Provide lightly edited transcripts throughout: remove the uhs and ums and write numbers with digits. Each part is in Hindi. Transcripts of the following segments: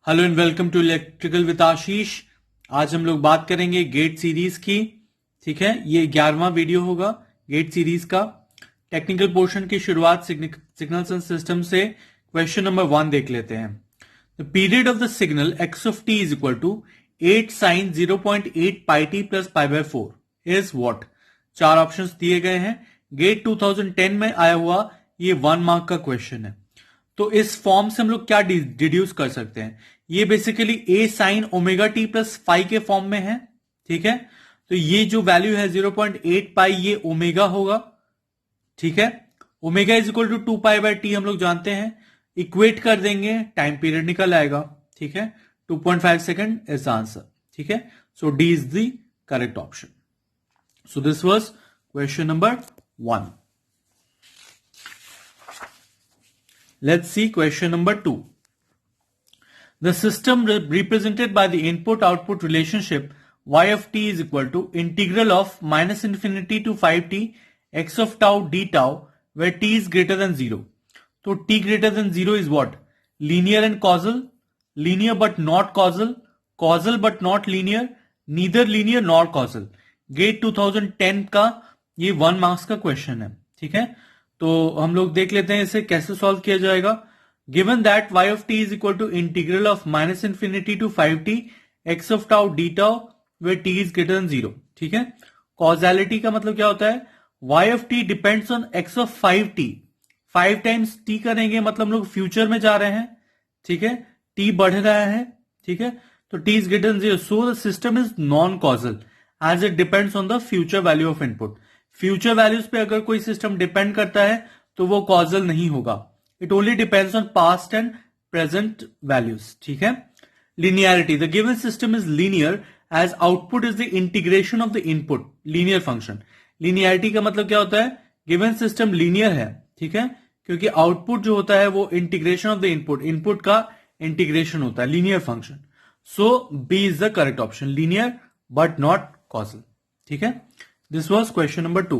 Hello and welcome to electrical with Ashish. आज हम लोग बात करेंगे गेट सीरीज की। ठीक है, ये 11वां वीडियो होगा गेट सीरीज का। टेक्निकल पोर्शन की शुरुआत सिग्नल्स एंड सिस्टम से क्वेश्चन नंबर 1 देख लेते हैं। The period of the signal x of t is equal to 8 sin 0.8 pi t plus pi by 4 is what. 4 options दिए गए हैं। गेट 2010 में आया हुआ ये 1 मार्क का क्वेश्चन है। तो इस फॉर्म से हम लोग क्या डिड्यूस कर सकते हैं, ये basically a sine omega t plus phi के फॉर्म में है। ठीक है, तो ये जो वैल्यू है 0.8 पाई ये ओमेगा होगा। ठीक है, omega is equal to 2 pi by t हम लोग जानते हैं। इक्वेट कर देंगे, टाइम पीरियड निकल आएगा। ठीक है, 2.5 सेकेंड इज द आंसर। ठीक है, so D is the correct option. So this was question number 1। Let's see question number 2. The system represented by the input-output relationship y of t is equal to integral of minus infinity to 5t x of tau d tau where t is greater than 0. So t greater than 0 is what? Linear and causal, linear but not causal, causal but not linear, neither linear nor causal. GATE 2010 का ये 1 मार्क्स का क्वेश्चन है। ठीक है, तो हम लोग देख लेते हैं इसे कैसे सॉल्व किया जाएगा। Given that y of t is equal to integral of minus infinity to 5t x of tau d tau where t is greater than 0। ठीक है, कॉजैलिटी का मतलब क्या होता है, y of t depends on x of 5t। 5 times t करेंगे मतलब हम लोग फ्यूचर में जा रहे हैं। ठीक है, t बढ़ रहा है। ठीक है, तो t is greater than 0, so the system is non causal as it depends on the future value of input। Future values पे अगर कोई सिस्टम डिपेंड करता है तो वो कॉजल नहीं होगा। It only depends on past and present values. ठीक है, linearity, the given system is linear as output is the integration of the input linear function. Linearity का मतलब क्या होता है, गिवन सिस्टम लीनियर है। ठीक है, क्योंकि आउटपुट जो होता है वो integration of the input, input का इंटीग्रेशन होता है, linear function. So B is the correct option, linear but not causal. ठीक है, this was question number 2.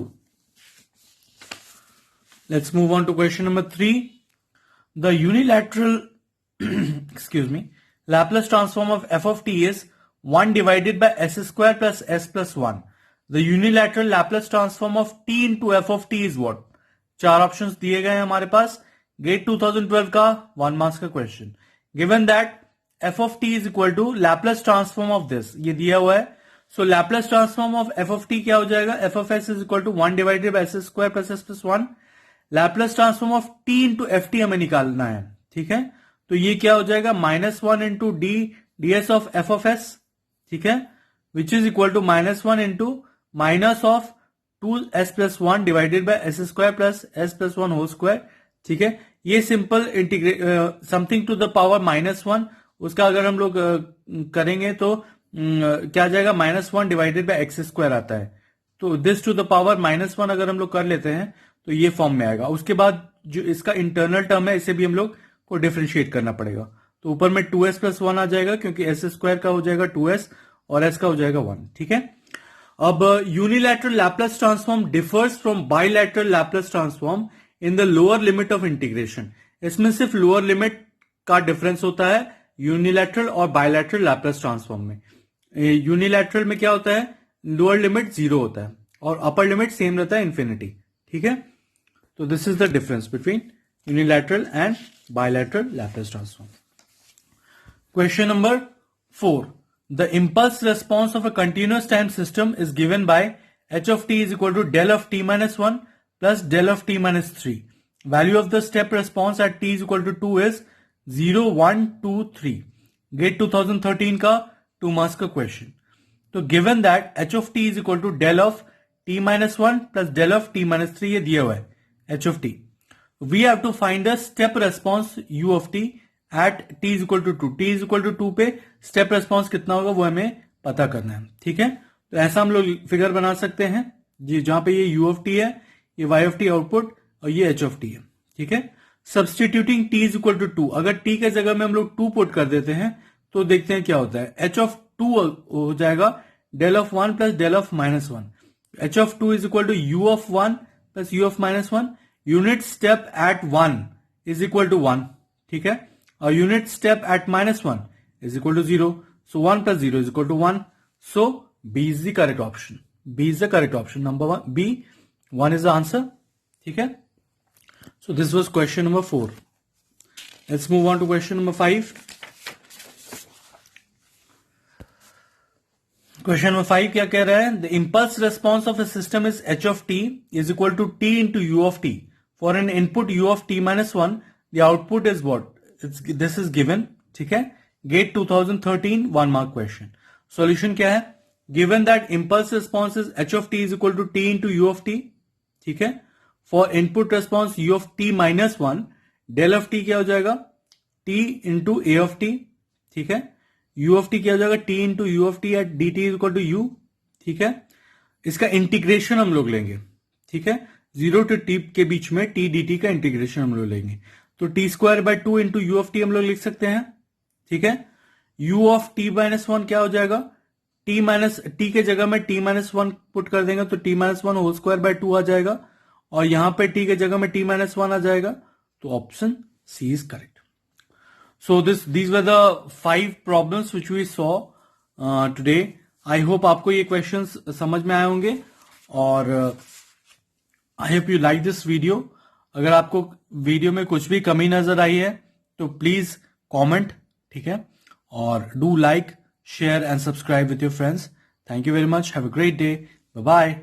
Let's move on to question number 3. The unilateral excuse me, Laplace transform of f of t is 1 divided by s square plus s plus 1. The unilateral Laplace transform of t into f of t is what? 4 options दिए गए हैं हमारे पास। गेट 2012 का 1 मार्क्स का question. Given that f of t is equal to Laplace transform of this, ये दिया हुआ है। So Laplace transform of F of T क्या हो जाएगा, F of S is equal to 1 divided by S square plus S plus 1। Laplace transform of T into F T हमें निकालना है। ठीक है, तो ये क्या हो जाएगा, -1 into d d s of F of s. ठीक है, which is equal to -1 into minus of 2s plus 1 divided by S square plus S plus 1 whole square. ठीक है, ये simple something to the power -1, उसका अगर हम लोग करेंगे तो क्या जाएगा, -1 डिवाइडेड बाय एक्स स्क्वायर आता है। तो दिस टू द पावर -1 अगर हम लोग कर लेते हैं तो ये फॉर्म में आएगा। उसके बाद जो इसका इंटरनल टर्म है इसे भी हम लोग को डिफरेंशिएट करना पड़ेगा। तो ऊपर में 2s प्लस 1 आ जाएगा क्योंकि एस स्क्वायर का हो जाएगा 2s और s का हो जाएगा 1। ठीक है, अब unilateral Laplace transform differs from bilateral Laplace transform in the lower limit of integration. इसमें सिर्फ लोअर लिमिट का डिफरेंस होता है यूनिलैटरल और बाइलैटरल लैपलेस ट्रांसफॉर्म में। यूनिलैटरल में क्या होता है, लोअर लिमिट 0 होता है और अपर लिमिट सेम रहता है, इंफिनिटी। ठीक है, तो this is the difference between unilateral and bilateral Laplace transform. Question number 4. The impulse response of a continuous time system is given by h of t is equal to del of t minus 1 plus del of t minus 3। Value of the step response at t is equal to 2 is 0, 1, 2, 3। GATE 2013 का 2 मार्क्स का क्वेश्चन। तो given that h of t is equal to del of t minus 1 plus del of t minus 3, ये दिया हुआ है h of t. We have to find the step response u of t at t is equal to 2। T is equal to 2 पे स्टेप रेस्पॉन्स कितना होगा वो हमें पता करना है। ठीक है, तो ऐसा हम लोग फिगर बना सकते हैं जी, जहां पे ये यू ऑफ टी है, ये वाई ऑफ टी आउटपुट और ये एच ऑफ टी है। ठीक है, substituting t is equal to 2, अगर टी के जगह में हम लोग 2 पुट कर देते हैं तो देखते हैं क्या होता है। एच ऑफ 2 हो जाएगा del of 1 plus del of -1। H of 2 is equal to u of 1 plus u of -1। Unit step at 1 is equal to 1। ठीक है, और unit step at -1 is equal to 0. So 1 plus 0 is equal to 1. So B is the correct option. B is the correct option. Number 1, B, 1 is the answer. ठीक है? So this was question number 4. Let's move on to question number 5. Question number 5 क्या कह रहा है? The impulse response of a system is h of t is equal to t into u of t. For an input u of t minus 1, the output is what? This is given. ठीक है? GATE 2013 1 mark question. Solution क्या है? Given that impulse response is h of t is equal to t into u of t. ठीक है? For input response u of t minus 1, del of t क्या हो जाएगा? t into a of t. ठीक है? u of t क्या हो जाएगा? t into u of t at dt is equal to u. ठीक है? इसका इंटीग्रेशन हम लोग लेंगे. ठीक है? 0 to t के बीच में t dt का इंटीग्रेशन हम लोग लेंगे. तो t square by 2 into you of T हम लोग लिख सकते हैं. ठीक है? u ऑफ t माइनस 1 क्या हो जाएगा? t के जगह में t माइनस 1 पुट कर देंगे तो t minus 1 whole square by 2 आ जाएगा और यहां पे t के जगह में t माइनस 1 आ जाएगा. तो option C is correct. So these were the 5 problems which we saw today. I hope आपको ये questions समझ में आए होंगे और I hope you like this video. अगर आपको वीडियो में कुछ भी कमी नजर आई है तो प्लीज कमेंट. ठीक है? और do like, share and subscribe with your friends. Thank you very much. Have a great day. Bye bye.